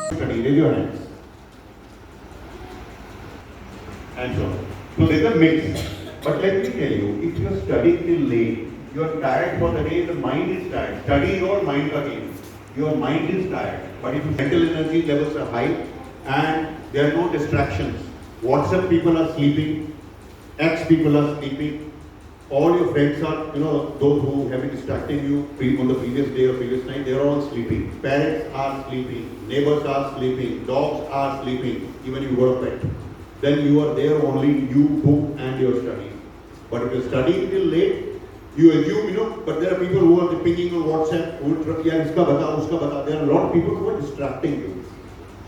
Study, raise your hands. And so on. So there's a mix. But let me tell you, if you are studying till late, you are tired for the day, the mind is tired. Study your mind again. Your mind is tired. But if your mental energy levels are high and there are no distractions, WhatsApp people are sleeping, X people are sleeping, all your friends are, those who have been distracting you on the previous day or previous night, they are all sleeping. Parents are sleeping, neighbors are sleeping, dogs are sleeping, even if you got a pet. Then you are there only you, book and your study. But if you're studying till late, you assume, but there are people who are pinging on WhatsApp, who will iska bata, uska bata. There are a lot of people who are distracting you.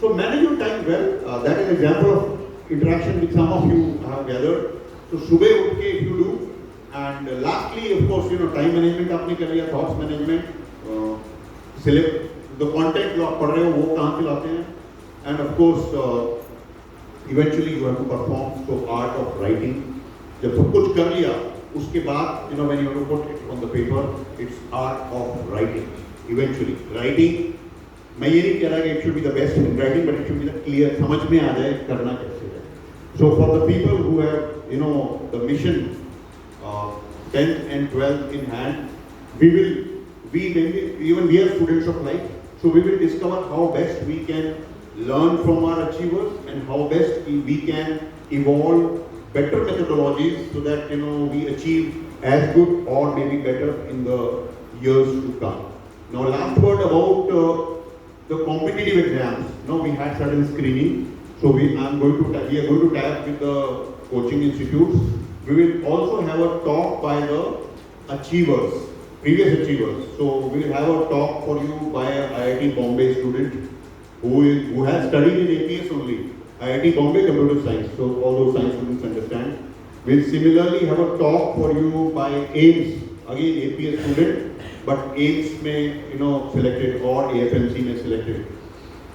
So manage your time well. That is an example of interaction with some of you have gathered. So subah utke if you do. And lastly, of course, time management आपने कर लिया, thoughts management, select the content जो आप पढ़ रहे हो वो कहाँ से लाते हैं. And of course, eventually you have to perform. So art of writing. जब सब कुछ कर लिया, उसके बाद when you have to put it on the paper, it's art of writing. Eventually, writing. मैं ये नहीं कह रहा कि it should be the best in writing, but it should be the clear. समझ में आ जाए करना कैसे है. So for the people who have the mission 10th and 12th in hand, even we are students of life, so we will discover how best we can learn from our achievers and how best we can evolve better methodologies so that we achieve as good or maybe better in the years to come. Now last word about the competitive exams. We had certain screening, so we are going to tap with the coaching institutes. We will also have a talk by the achievers, previous achievers. So we will have a talk for you by a IIT Bombay student who has studied in APS only, IIT Bombay Computer Science. So all those science students understand. We'll similarly have a talk for you by AIMS, again APS student, but AIMS may selected or AFMC may selected.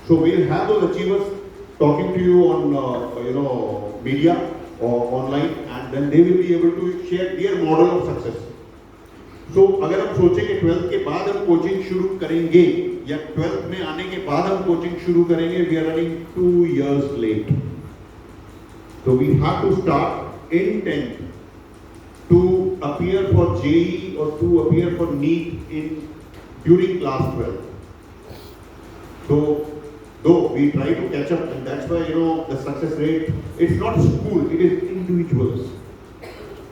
So we'll have those achievers talking to you on media or online, and then they will be able to share their model of success. So अगर हम सोचें कि 12th के बाद हम coaching शुरू करेंगे या 12th में आने के बाद हम कोचिंग शुरू करेंगे, we are running 2 years late. So we have to start in 10th to appear for JEE or to appear for NEET during class 12. So though we try to catch up, and that's why the success rate, it's not school, it is individuals.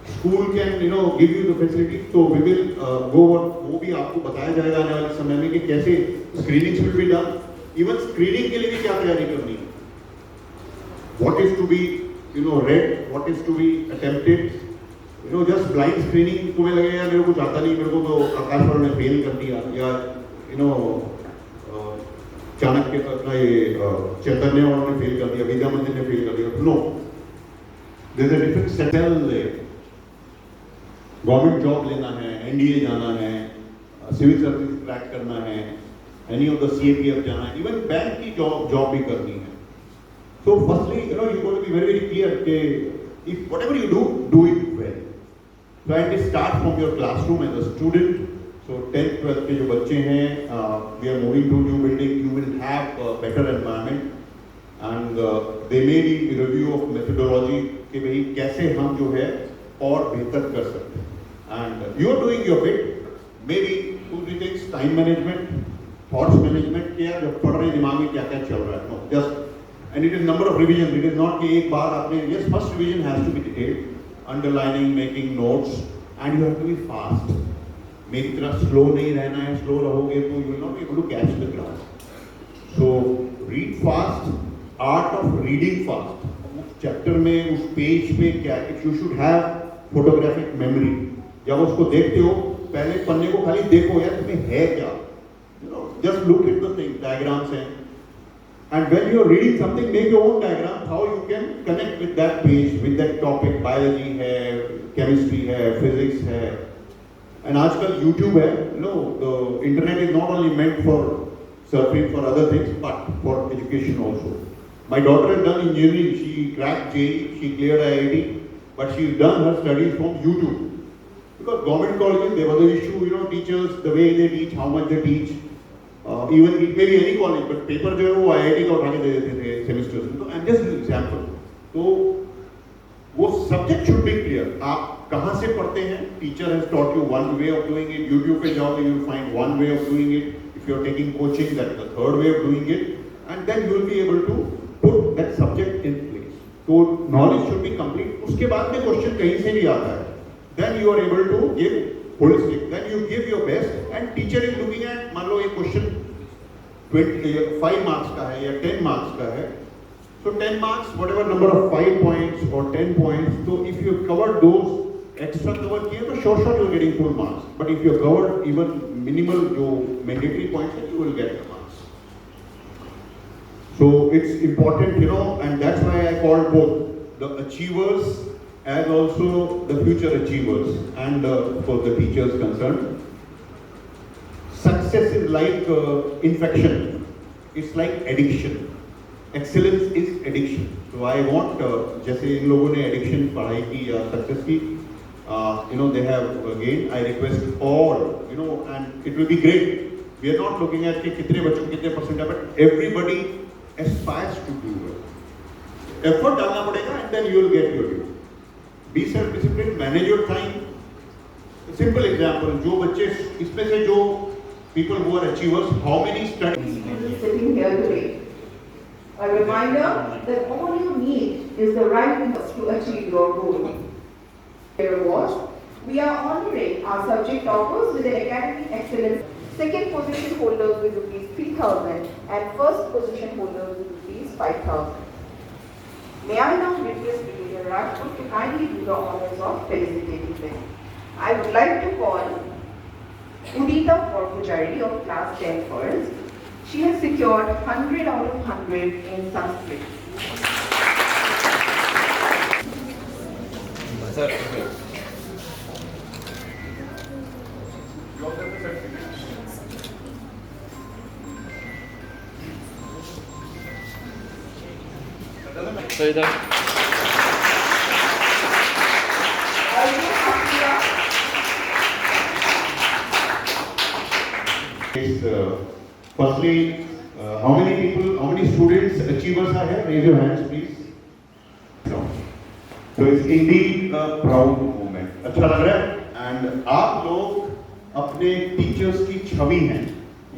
School can give you the facility, so we will go on. वो भी आपको बताया जाएगा आने वाले समय में कि कैसे screenings will be done. Even screening के लिए भी क्या तैयारी करनी है. What is to be read, what is to be attempted. Just blind screening तुम्हें लगेगा मेरे को जाता नहीं, मेरे को तो आकाश वालों ने फेल कर दिया, या चाणक्य का ये चैतन्य वालों ने फेल कर दिया, विद्या मंदिर ने फेल कर दिया. No, there is a different settle. Government job लेना है, एनडीए जाना है, सिविल सर्विस क्रैक करना है, एनी ऑफ द सीएपीएफ जाना है, इवन बैंक की जॉब भी करनी है. So firstly you got to be very very clear कि if whatever you do it well. So and start from your classroom as a student. So 10th, 12th के जो बच्चे हैं, we are moving to new building. You will have a better environment, and they may need review of methodology कि भाई कैसे हम जो है और बेहतर कर सकते हैं. And you are doing your bit. Maybe 2-3 things: time management, thoughts management. क्या जब पढ़ रहे दिमाग में क्या क्या चल रहा है. No, just and it is number of revision. It is not कि एक बार आपने yes, first revision has to be detailed, underlining, making notes, and you have to be fast. मेरी तरह स्लो नहीं रहना है. स्लो रहोगे तो you will not be able to catch the class. So read fast, art of reading fast. उस chapter में, उस पेज पे क्या, you should have photographic memory. जब उसको देखते हो पहले पन्ने को खाली देखो यार इसमें है क्या, just look at the thing. Diagrams हैं, and when you are reading something, make your own diagram how you can connect with that page, with that topic. Biology है, केमिस्ट्री है, फिजिक्स है. And आजकल YouTube है, the internet is not only meant for surfing for other things, but for education also. My daughter has done engineering, she cracked JEE, she cleared IIT, but she's done her studies from YouTube. Because government colleges, there was an issue, teachers, the way they teach, how much they teach. Even it may be any college, but paper जो है वो IIT का उठा के दे देते थे semesters में. तो आई एम जस्ट एग्जाम्पल. तो वो सब्जेक्ट शुड बी क्लियर. आप कहाँ से पढ़ते हैं? Teacher has taught you one way of doing it. YouTube पे जाओगे, you will find one way of doing it. If you are taking coaching, that is the third way of doing it, and then you will be able to put that subject in place. तो knowledge should be complete. उसके बाद में question कहीं से भी आता है, then you are able to give holistic, then you give your best, and teacher is looking at, मान लो ये क्वेश्चन 5 मार्क्स का है या 10 मार्क्स का है. So 10 marks, whatever number of 5 points or 10 points, so if you covered those extra cover किए तो short you're getting full marks. But if you covered even minimal जो mandatory points है, you will get the marks. So it's important, you know, and that's why I called both the achievers as also the future achievers, and for the teachers concerned. Success is like infection. It's like addiction. Excellence is addiction. So I want, जैसे इन लोगों ने addiction पढ़ाई की या success की, you know, they have again, I request all, you know, and it will be great. We are not looking at कि कितने बच्चों कितने परसेंट है, but everybody aspires to do well. Effort डालना पड़ेगा, and then you will get your due. Be self-disciplined, manage your time. Simple example, जो बच्चे इसमें से जो people who are achievers, how many studies sitting here today. A reminder that all you need is the right interest to achieve your goal. Award. We are honoring our subject toppers with an academic excellence. Second position holders with rupees 3,000 and first position holders with rupees 5,000. May I now request Brigadier Rajput to kindly do the honors of felicitating them. I would like to call Udita Purpujari of class 10 first. She has secured 100 out of 100 in Sanskrit. Sir. So इधर firstly, how many people, how many students, achievers are here? Raise your hands, please. No. So it's indeed a proud moment. अच्छा लग रहा है? And आप लोग अपने teachers की छवि हैं.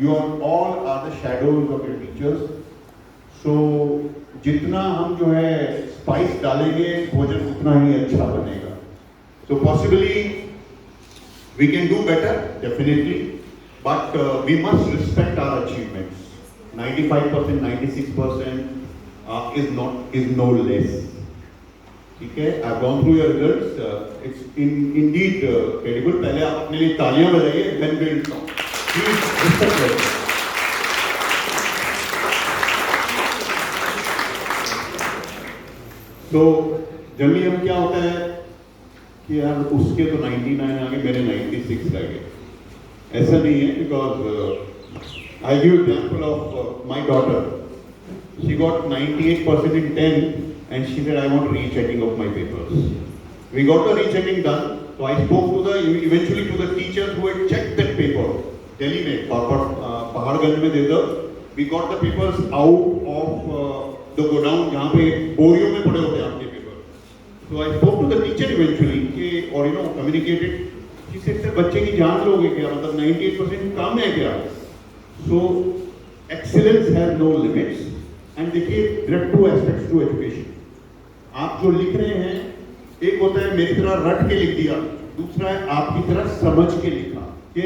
You all are the shadows of your teachers. So जितना हम जो है spice डालेंगे, भोजन उतना ही अच्छा बनेगा. So possibly we can do better, definitely. But we must respect our achievements. 95%, 96% is no less. Okay, I've gone through your results. It's indeed credible. पहले आप अपने लिए तालियां बजाइए, then we'll talk. Please respect them. तो generally हम क्या होता है कि यार उसके तो 99 आ गए, मेरे 96 आ गए. ऐसा नहीं है, because I give example of my daughter. She got 98% in 10, and she said, I want rechecking of my papers. We got the rechecking done. So I spoke to eventually to the teachers who had checked that paper. Delhi में, पहाड़गंज में दे दो. We got the papers out of the godown जहाँ पे बोरियों में पड़े होते हैं आपके paper. So I spoke to the teacher eventually कि और communicated. She said, सर बच्चे की जान लोगे क्या? मतलब 98% कम है क्या? So excellence has no limits. And देखिए, there are two aspects to education. आप जो लिख रहे हैं, एक होता है मेरी तरह रट के लिख दिया, दूसरा है आपकी तरह समझ के लिखा. कि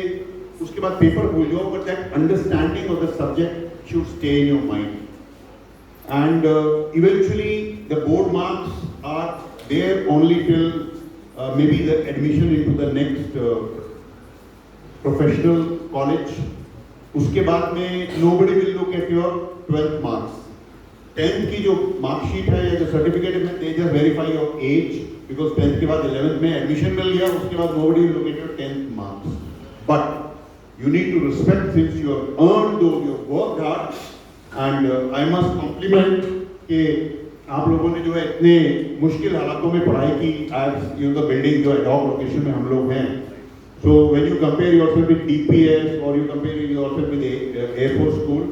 उसके बाद पेपर भूल जाओ, but that understanding of the subject should stay in your mind. And eventually the board marks are there only till maybe the admission into the next professional college. उसके बाद में nobody will look at your 12th marks. 10th की जो marksheet है या जो certificate है, they just verify your age, because 10th के बाद 11th में admission मिल गया, उसके बाद nobody will look at your 10th marks. But you need to respect since you have earned those, you have worked hard, and I must compliment कि आप लोगों ने जो है इतने मुश्किल हालातों में पढ़ाई की. आज द बिल्डिंग जो एडॉक लोकेशन में हम लोग हैं, So when you compare yourself with DPS or you compare yourself with Air Force School,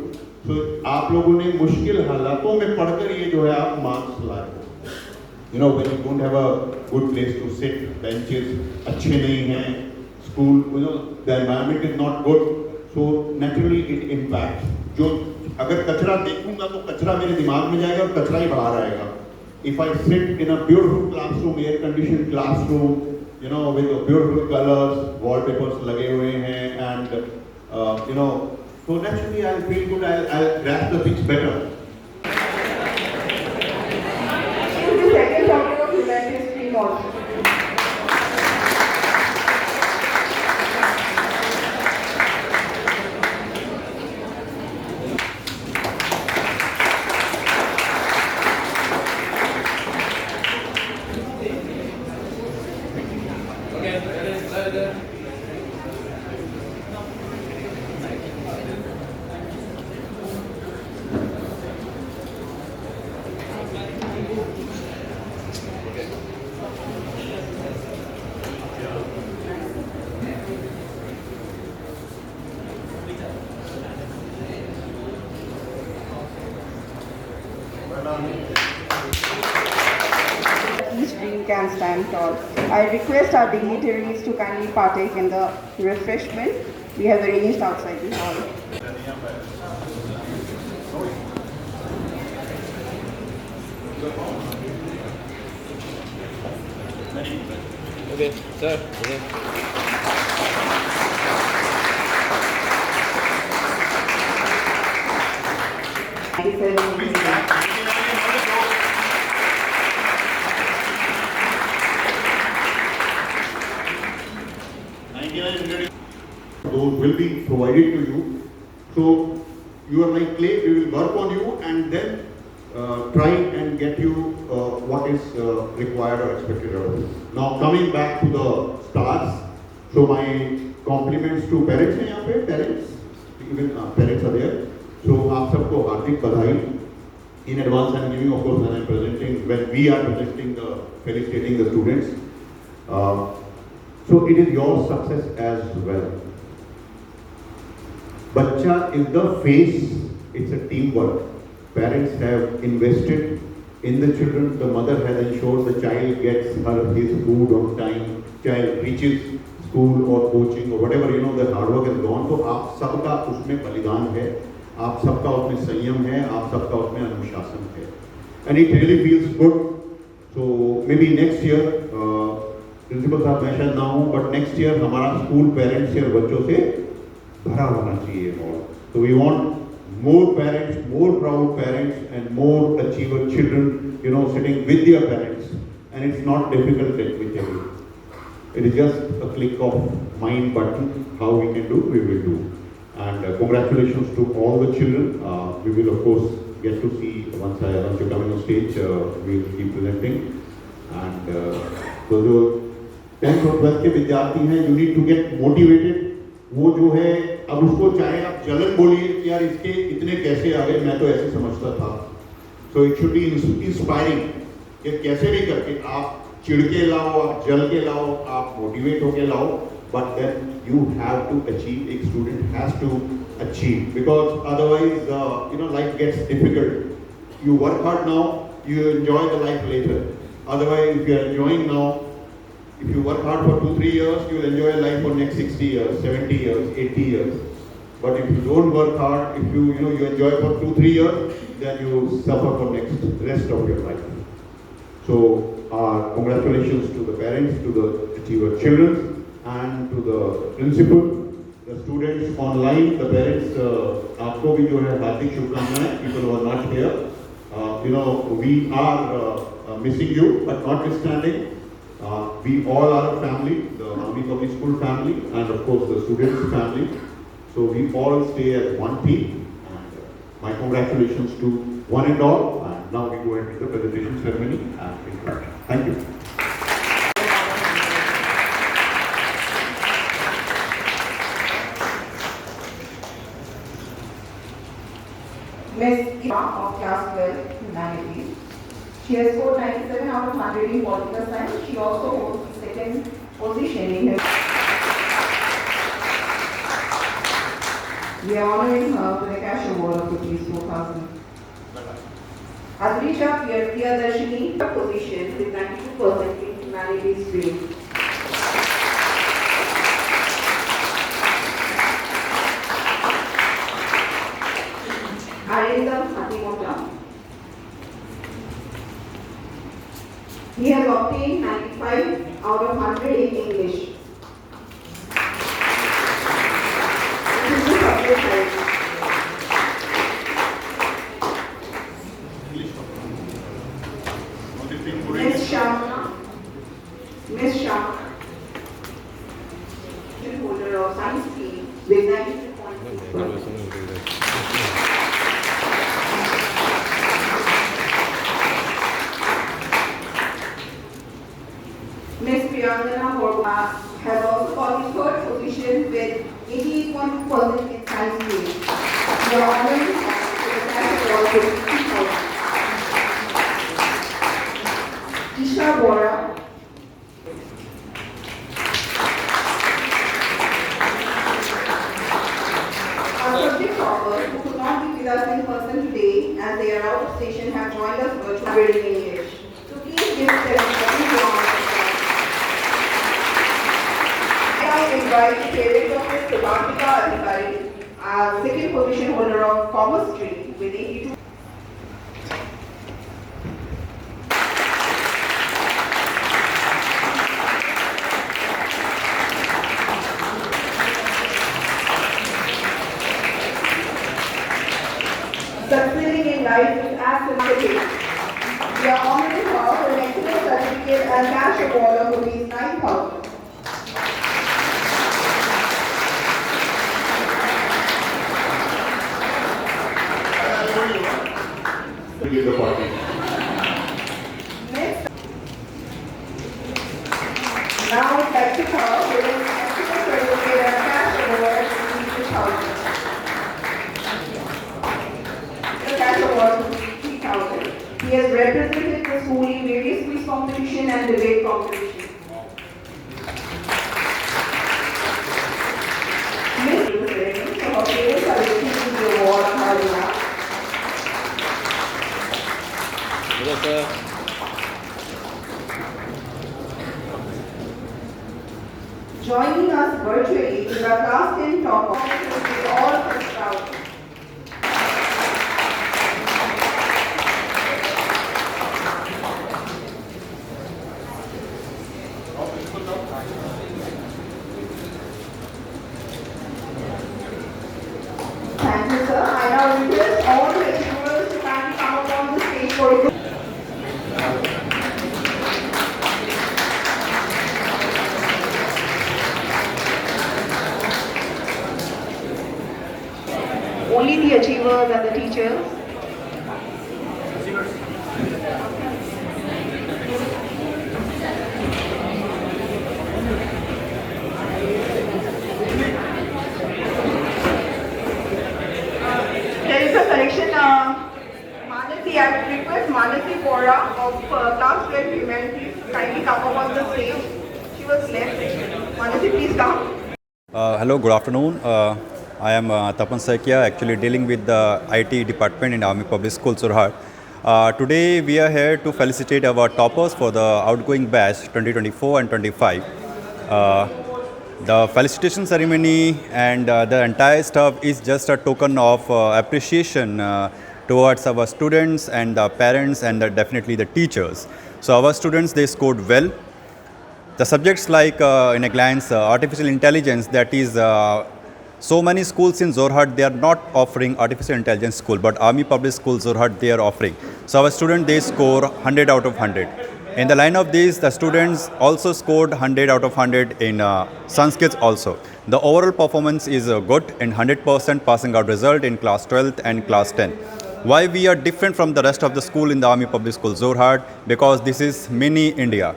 so आप लोगों ने मुश्किल हालातों में पढ़कर ये जो है आप मार्क्स लाए हो. You know, when you don't have a good place to sit, benches अच्छे नहीं हैं, school, you know, the environment is not good, so naturally it impacts. जो अगर कचरा देखूंगा तो कचरा मेरे दिमाग में जाएगा और कचरा ही बाहर आएगा. If I sit in a beautiful classroom, air conditioned classroom, you know, with beautiful colors, wallpapers लगे हुए हैं, and you know, so naturally I'll feel good. I'll grasp the things better. Choose the second topic of human history module. Each dream can stand tall. I request our dignitaries to kindly partake in the refreshment we have arranged outside the hall. Okay, sir. Okay. Those will be provided to you. So you are like clay. We will work on you and then try and get you what is required or expected of you. Now coming back to the stars. So my compliments to parents हैं यहाँ पे, parents, even parents are there. So आप सबको हार्दिक बधाई. In advance, I'm giving, of course, when I'm presenting, when we are presenting, felicitating the students. So it is your success as well. Bacha is the face, it's a teamwork. Parents have invested in the children, the mother has ensured the child gets his food on time, child reaches school or coaching or whatever, you know, the hard work has gone. तो आप सबका उसमें बलिदान है, आप सबका उसमें संयम है, आप सबका उसमें अनुशासन है. And it really feels good. So maybe next year, principal साहब मैं शायद ना हूँ, but next year हमारा स्कूल पेरेंट्स से और बच्चों से भरा होना चाहिए mall. So we want more parents, more proud parents, and more achiever children, you know, sitting with their parents. And it's not difficult, let me tell you. It is just a click of mind button. How we can do, we will do. And congratulations to all the children. We will of course get to see once you come on stage. We will keep presenting. And so जो 10th और 12th के विद्यार्थी हैं, you need to get motivated. वो जो है अब उसको चाहे आप जलन बोलिए कि यार इसके इतने कैसे आ गए, मैं तो ऐसे समझता था. So it should be inspiring कि कैसे भी करके आप चिढ़ के लाओ, आप जल के लाओ, आप मोटिवेट होके लाओ. But then you have to achieve. A student has to achieve because otherwise, you know, life gets difficult. You work hard now, you enjoy the life later. Otherwise, if you are enjoying now, if you work hard for 2-3 years, you will enjoy life for next 60 years, 70 years, 80 years. But if you don't work hard, if you enjoy for 2-3 years, then you suffer for next rest of your life. So, congratulations to the parents, to the achiever children. And to the principal, the students online, the parents, आपको भी जो है हार्दिक शुभकामनाएं. People who are not here, you know, we are missing you, but notwithstanding, we all are a family, the Army Public School family, and of course the students' family. So we all stay as one team. And my congratulations to one and all. And now we go ahead with the presentation ceremony and introduction. Thank you. Ms. Ira of class 12 Humanities. She has scored 97 out of 100 in political science. She also holds the second position in her We are honoring her with a cash award of rupees 4,000. Adrisha Priyadarshini, position with 92% in humanities stream. Arindam Hatimota. He has obtained 95 out of 100 in English. This is the subject type. Miss Shamana. Miss Shamana. Holder of science stream with 92.6%. Ms. Priyangana Horma has also got his third position with 88.2% in science stream. We are honoring her with a cash award of 50,000. Isha Bora. Our subject toppers who could not be with us in person today as they are out of station have joined us virtually in English. So please give them a second round. I invite parents of Ms. Subhashika Adhikari, second position holder of Commerce Stream with 82. Succeeding in life is absolutely. We are honoring her for an excellent certificate and cash award of rupees 9,000. To give the party. Next. Now it's back to her with an excellent certificate and cash award of 2,000. The cash award of 3,000. He has represented the school in various quiz competition and debate competition. Miss President, so her parents are receiving the award on her behalf. Hello, sir. Joining us virtually is our class 10 topper with all first out. Thank you, sir. I now request all the achievers to kindly come up on the stage for a group. Only the achievers and the teachers. There is a correction. Manasi, I would request Manasi Bora of class 12 humanities to kindly come up on the stage. She was left. Manasi, please come. Hello, good afternoon. I am Tapan Saikia, actually dealing with the IT department in Army Public School, Surhat. Today we are here to felicitate our toppers for the outgoing batch 2024 and 25. The felicitation ceremony and the entire stuff is just a token of appreciation towards our students and the parents and definitely the teachers. So our students, they scored well. The subjects like in a glance artificial intelligence, that is so many schools in Jorhat, they are not offering artificial intelligence school, but Army Public School Jorhat, they are offering. So our students, they score 100 out of 100. In the line of these, the students also scored 100 out of 100 in Sanskrit also. The overall performance is good and 100% passing out result in class 12th and class 10. Why we are different from the rest of the school in the Army Public School Jorhat? Because this is mini India.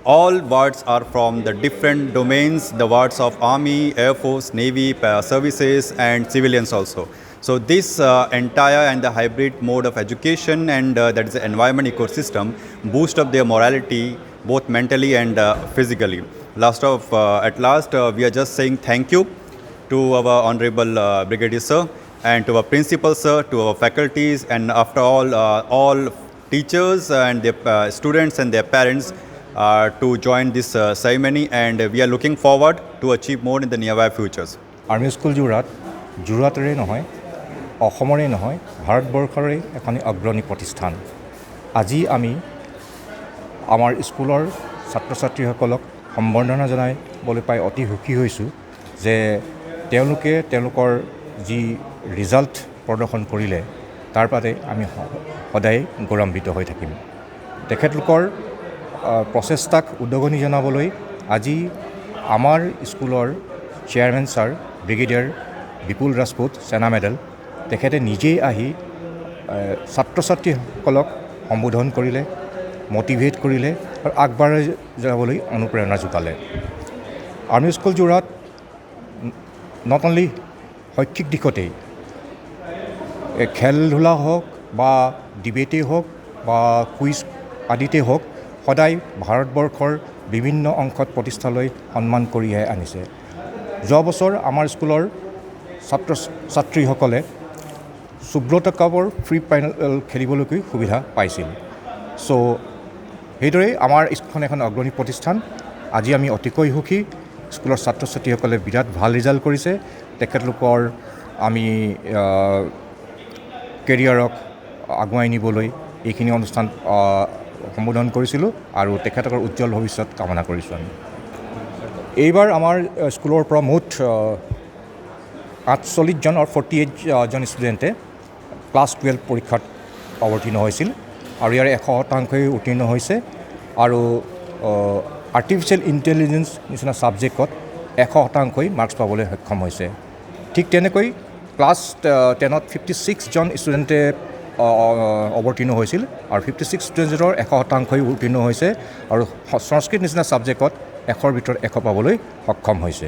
All wards are from the different domains, the wards of Army, Air Force, Navy, services and civilians also. So this entire and the hybrid mode of education and that is the environment ecosystem boost up their morality both mentally and physically. At last we are just saying thank you to our Honorable Brigadier Sir, and to our Principal Sir, to our faculties, and after all teachers and their students and their parents to join this ceremony, and we are looking forward to achieve more in the nearby futures. Army school যোৰহাটৰে নহয়, অসমৰে নহয়, ভাৰতবৰ্ষৰে এখন অগ্ৰণী প্ৰতিষ্ঠান। আজি আমি আমাৰ স্কুলৰ ছাত্ৰ ছাত্ৰীসকলক সম্বৰ্ধনা জনাবলৈ পাই অতি সুখী হৈছোঁ যে তেওঁলোকে তেওঁলোকৰ যি ৰিজাল্ট প্ৰদৰ্শন কৰিলে তাৰ বাবে আমি সদায় গৌৰৱান্বিত হৈ থাকিম। তেখেতলোকৰ প্ৰচেষ্টাক উদগনি জনাবলৈ আজি আমাৰ স্কুলৰ চেয়াৰমেন ছাৰ ব্ৰিগেডিয়াৰ বিপুল ৰাজপুত সেনা মেডেল তেখেতে নিজেই আহি ছাত্ৰ ছাত্ৰীসকলক সম্বোধন কৰিলে, মটিভেট কৰিলে আৰু আগবাঢ়াই যাবলৈ অনুপ্ৰেৰণা যোগালে। Army school Jorhat not only শৈক্ষিক দিশতেই খেল ধূলা হওক বা ডিবেটেই হওক বা কুইজ আদিতেই হওক সদায় ভাৰতবৰ্ষৰ বিভিন্ন অংশত প্ৰতিষ্ঠালৈ সন্মান কঢ়িয়াই আনিছে। যোৱা বছৰ আমাৰ স্কুলৰ ছাত্ৰ ছাত্ৰীসকলে সুব্ৰত কাপৰ ফ্ৰী ফাইনেল খেলিবলৈকে সুবিধা পাইছিল। চ' সেইদৰে আমাৰ স্কুলখন এখন অগ্ৰণী প্ৰতিষ্ঠান। আজি আমি অতিকৈ সুখী, স্কুলৰ ছাত্ৰ ছাত্ৰীসকলে বিৰাট ভাল ৰিজাল্ট কৰিছে। তেখেতলোকৰ আমি কেৰিয়াৰক আগুৱাই নিবলৈ এইখিনি অনুষ্ঠান সম্বোধন কৰিছিলোঁ আৰু তেখেতলোকৰ উজ্জ্বল ভৱিষ্যত কামনা কৰিছোঁ আমি। এইবাৰ আমাৰ স্কুলৰ পৰা মুঠ 48জন আৰু 48জন ষ্টুডেণ্টে ক্লাছ 12 পৰীক্ষাত অৱতীৰ্ণ হৈছিল আৰু ইয়াৰে 100% উত্তীৰ্ণ হৈছে আৰু আৰ্টিফিচিয়েল ইণ্টেলিজেঞ্চ নিচিনা ছাবজেক্টত 100% মাৰ্কছ পাবলৈ সক্ষম হৈছে। ঠিক তেনেকৈ ক্লাছ 10ত 56জন ষ্টুডেণ্টে অৱতীৰ্ণ হৈছিল আৰু 56 ষ্টুডেণ্টৰ 100% উত্তীৰ্ণ হৈছে আৰু সংস্কৃত নিচিনা ছাবজেক্টত 100ৰ ভিতৰত 100 পাবলৈ সক্ষম হৈছে।